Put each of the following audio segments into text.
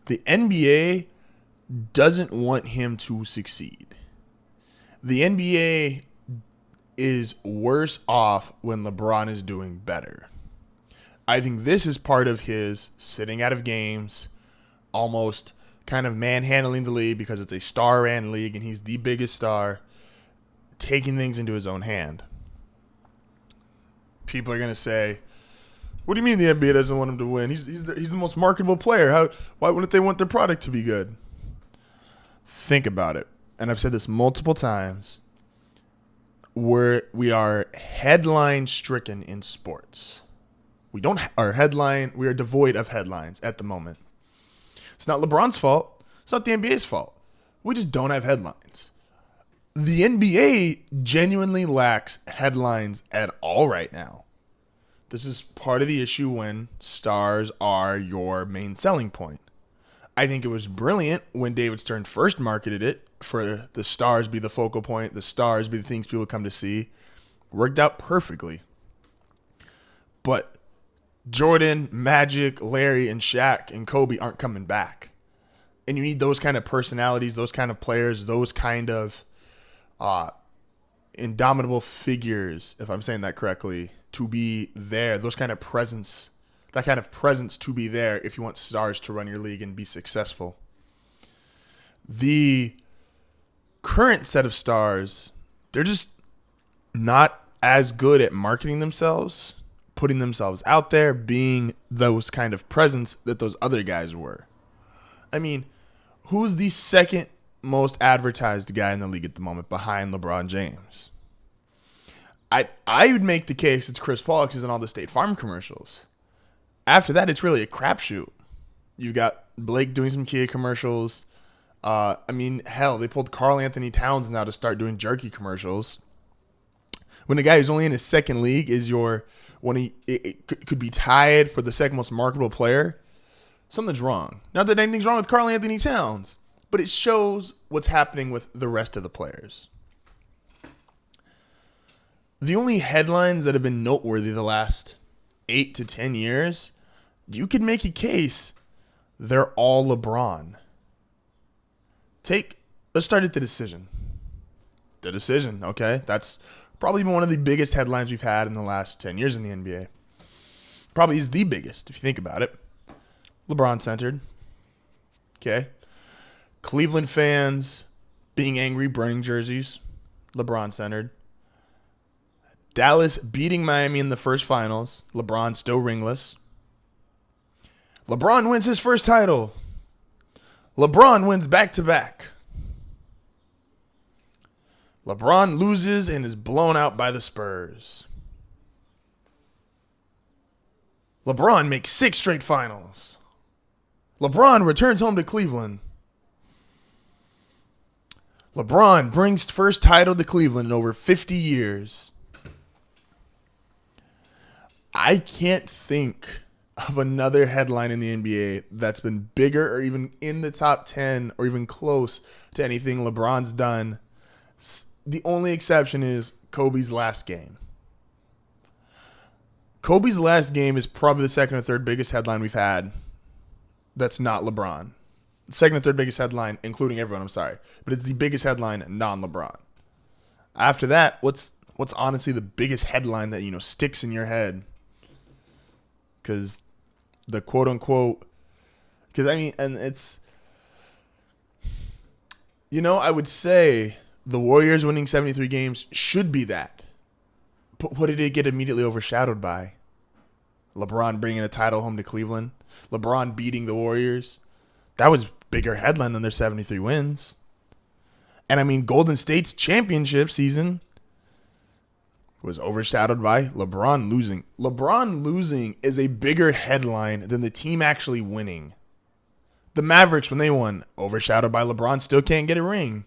The NBA doesn't want him to succeed. The NBA is worse off when LeBron is doing better. I think this is part of his sitting out of games, almost kind of manhandling the league because it's a star-ran league and he's the biggest star, taking things into his own hand. People are going to say, what do you mean the NBA doesn't want him to win? He's the most marketable player. Why wouldn't they want their product to be good? Think about it. And I've said this multiple times. We are headline stricken in sports. We are devoid of headlines at the moment. It's not LeBron's fault. It's not the NBA's fault. We just don't have headlines. The NBA genuinely lacks headlines at all right now. This is part of the issue when stars are your main selling point. I think it was brilliant when David Stern first marketed it for the stars be the focal point, the stars be the things people come to see. Worked out perfectly. But Jordan, Magic, Larry, and Shaq and Kobe aren't coming back. And you need those kind of personalities, those kind of players, those kind of indomitable figures, if I'm saying that correctly, to be there. Those kind of presence, that kind of presence to be there if you want stars to run your league and be successful. The current set of stars, they're just not as good at marketing themselves, putting themselves out there, being those kind of presence that those other guys were. I mean, who's the second most advertised guy in the league at the moment behind LeBron James? I would make the case it's Chris Paul because he's in all the State Farm commercials. After that, it's really a crapshoot. You got Blake doing some Kia commercials. Hell, they pulled Karl Anthony Towns now to start doing jerky commercials. When the guy who's only in his second league is it could be tied for the second most marketable player, something's wrong. Not that anything's wrong with Karl Anthony Towns, but it shows what's happening with the rest of the players. The only headlines that have been noteworthy the last 8 to 10 years, you could make a case they're all LeBron. Let's start at the decision. The decision, okay? That's probably been one of the biggest headlines we've had in the last 10 years in the NBA. Probably is the biggest, if you think about it. LeBron-centered. Okay? Cleveland fans being angry, burning jerseys. LeBron-centered. Dallas beating Miami in the first finals. LeBron still ringless. LeBron wins his first title. LeBron wins back-to-back. LeBron loses and is blown out by the Spurs. LeBron makes 6 straight finals. LeBron returns home to Cleveland. LeBron brings first title to Cleveland in over 50 years. I can't think of another headline in the NBA that's been bigger or even in the top 10 or even close to anything LeBron's done. The only exception is Kobe's last game. Kobe's last game is probably the second or third biggest headline we've had that's not LeBron. Second or third biggest headline, including everyone, I'm sorry. But it's the biggest headline non-LeBron. After that, what's honestly the biggest headline that, sticks in your head? Because the quote-unquote... and it's... I would say the Warriors winning 73 games should be that. But what did it get immediately overshadowed by? LeBron bringing a title home to Cleveland. LeBron beating the Warriors. That was bigger headline than their 73 wins. And Golden State's championship season was overshadowed by LeBron losing. LeBron losing is a bigger headline than the team actually winning. The Mavericks, when they won, overshadowed by LeBron, still can't get a ring.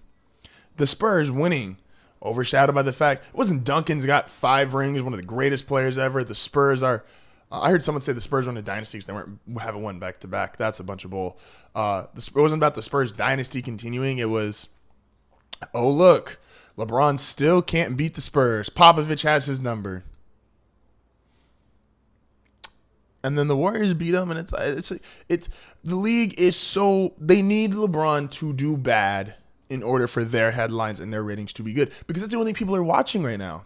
The Spurs winning, overshadowed by the fact it wasn't Duncan's got 5 rings, one of the greatest players ever. The Spurs are... I heard someone say the Spurs won a dynasty because they haven't won back-to-back. That's a bunch of bull. It wasn't about the Spurs dynasty continuing. It was, oh, look, LeBron still can't beat the Spurs. Popovich has his number. And then the Warriors beat them, and it's the league is so they need LeBron to do bad in order for their headlines and their ratings to be good, because that's the only thing people are watching right now.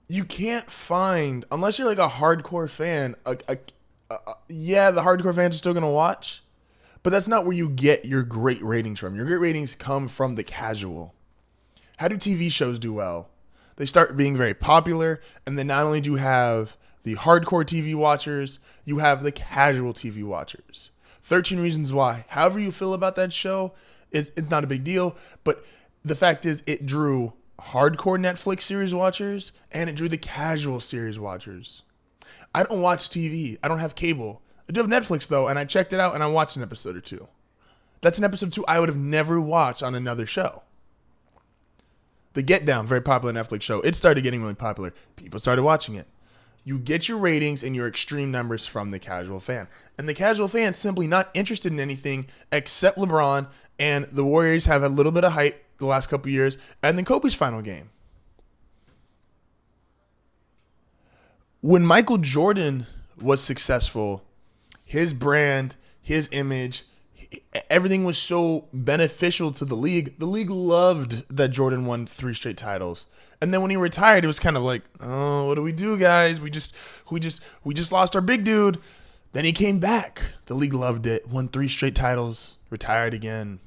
You can't find, unless you're like a hardcore fan, yeah, the hardcore fans are still gonna watch, but that's not where you get your great ratings from. Your great ratings come from the casual. How do TV shows do well? They start being very popular, and then not only do you have the hardcore TV watchers, you have the casual TV watchers. 13 Reasons Why. However you feel about that show, it's not a big deal, but the fact is it drew hardcore Netflix series watchers, and it drew the casual series watchers. I don't watch TV. I don't have cable. I do have Netflix, though, and I checked it out, and I watched an episode or two. That's an episode 2 I would have never watched on another show. The Get Down, very popular Netflix show. It started getting really popular. People started watching it. You get your ratings and your extreme numbers from the casual fan. And the casual fan is simply not interested in anything except LeBron, and the Warriors have a little bit of hype the last couple years, and then Kobe's final game. When Michael Jordan was successful, his brand, his image, everything was so beneficial to the league. The league loved that Jordan won 3 straight titles. And then when he retired, it was kind of like, oh, what do we do, guys? We just lost our big dude. Then he came back. The league loved it. Won 3 straight titles. Retired again.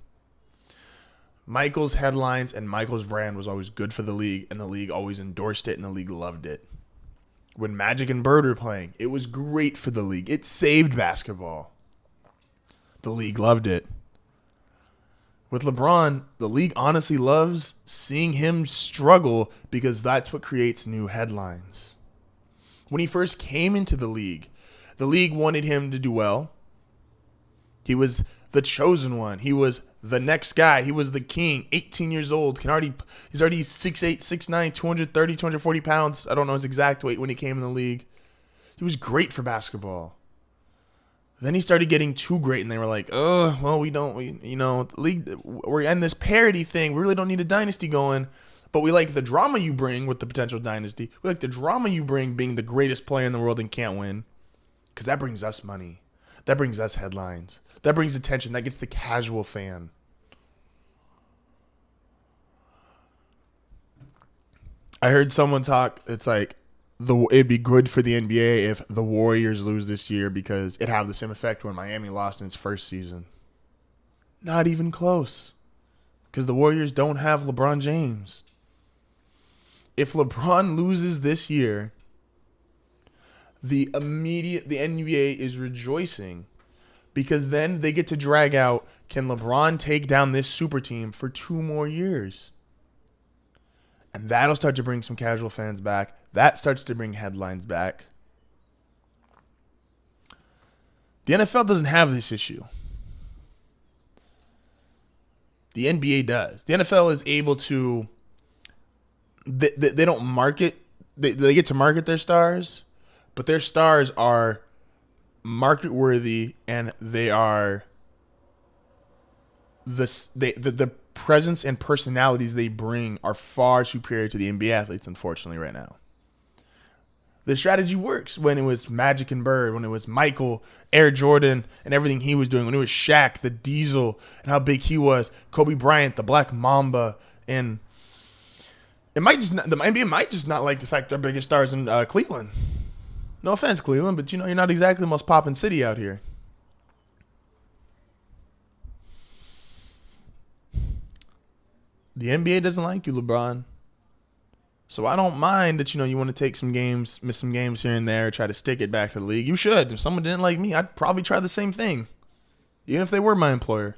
Michael's headlines and Michael's brand was always good for the league, and the league always endorsed it, and the league loved it. When Magic and Bird were playing, it was great for the league. It saved basketball. The league loved it. With LeBron, the league honestly loves seeing him struggle, because that's what creates new headlines. When he first came into the league wanted him to do well. He was the chosen one. He was the next guy. He was the king. 18 years old. He's already 6'8", 6'9", 230, 240 pounds. I don't know his exact weight when he came in the league. He was great for basketball. Then he started getting too great, and they were like, oh, well, the league, we're in this parity thing. We really don't need a dynasty going, but we like the drama you bring with the potential dynasty. We like the drama you bring being the greatest player in the world and can't win, because that brings us money. That brings us headlines. That brings attention. That gets the casual fan. I heard someone talk, it's like, it'd be good for the NBA if the Warriors lose this year, because it'd have the same effect when Miami lost in its first season. Not even close, because the Warriors don't have LeBron James. If LeBron loses this year, the NBA is rejoicing, because then they get to drag out, can LeBron take down this super team for 2 more years? And that'll start to bring some casual fans back. That starts to bring headlines back. The NFL doesn't have this issue. The NBA does. The NFL is able to, they don't market, they get to market their stars, but their stars are market worthy, and they are the presence and personalities they bring are far superior to the NBA athletes, unfortunately, right now. The strategy works when it was Magic and Bird, when it was Michael, Air Jordan, and everything he was doing, when it was Shaq, the Diesel, and how big he was, Kobe Bryant, the Black Mamba, and the NBA might just not like the fact they're biggest stars in Cleveland. No offense, Cleveland, but you're not exactly the most poppin' city out here. The NBA doesn't like you, LeBron. So I don't mind that, you want to take some games, miss some games here and there, try to stick it back to the league. You should. If someone didn't like me, I'd probably try the same thing, even if they were my employer.